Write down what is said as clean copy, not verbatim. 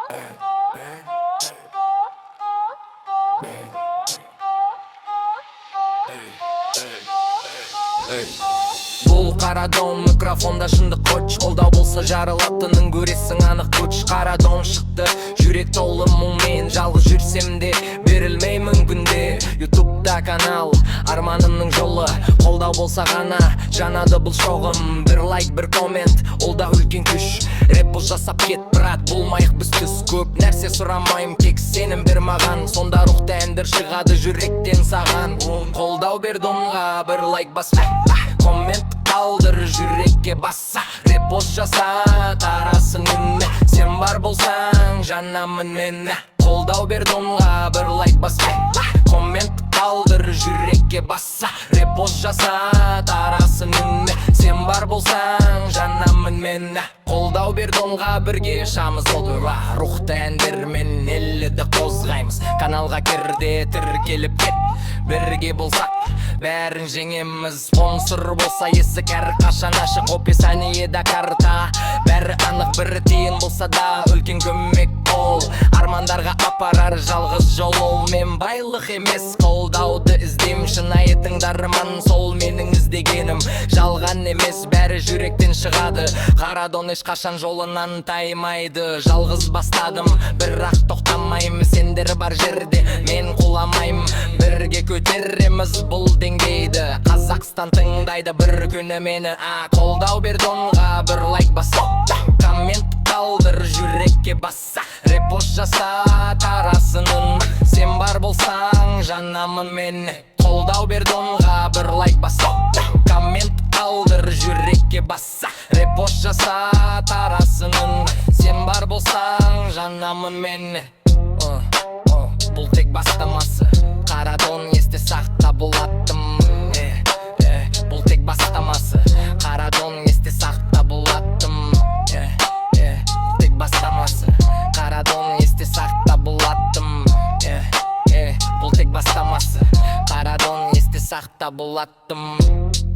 Бұл қарадон микрофонда шындық көч, қолдау болса жарылатынын көресің анық көч. Қарадон шықты, жүрек толы мұңмен, жалғыз жүрсем де берілмеймін күнде. Ютубта канал, арманымның жолы, қолдау болса ғана жанады бұл шоғым. Бір лайк, бір коммент, ол да үлкен күш. Рэп бұл жасап кет, брат, болмайық біз түс. Көп нәрсе сұрамайым, тек сенім бер маған. Сонда рухты әндер шығады жүректен саған. Қолдау бер донға, бір лайк бас, коммент қалдыр жүрекке баса. Репост жаса, тарасын үнме. Сен бар болсаң, жанамын мен. Қолдау бер донға, бір лайк бас, коммент қалдыр жүрекке баса. Репост жаса, тарасын үнме. Сен бар болсаң, жанамын мен. Қолдау бер донға, бірге шамыз олдыра. Рухты әндермен елді қозғаймыз. Каналға кірде тіркеліп кет. Бірге болсақ бәрін жеңеміз. Спонсор болса есік әр қашан ашық. Описаниеда карта, бәрі анық. Бір тиын болса да үлкен көмек ол. Армандарға апарар жалғыз жол ол. Мен байлық емес, қолдауды іздейм. Шынайы тыңдарман, сол менің іздегенім. Жалған емес, бәрі жүректен шығады. Қарадон ешқашан жолынан таймайды. Жалғыз бастадым, бірақ тоқтамаймын. Сендер бар жерде мен құламаймын. Бірге көтереміз бұл деңгейді. Қазақстан тыңдайды бір күні мені. Қолдау бер донға, бір лайк баса. Коммент қалдыр жүрекке баса. Репост жаса, тарасының. Сен бар болсаң, жанамын мен. Қолдау бер донға, бір лайк баса. Коммент қалдыр жүрекке баса. Репост жаса, тарасының. Сен бар болсаң, жанамын мен. Бұл тек бастамасы. Қарадон есте сақта болаттым. Бұл тек бастамасы. Қарадон есте сақта болаттым. Тек бастамасы. Қарадон есте сақта болаттым. Бұл тек бастамасы. Қарадон есте сақта болаттым.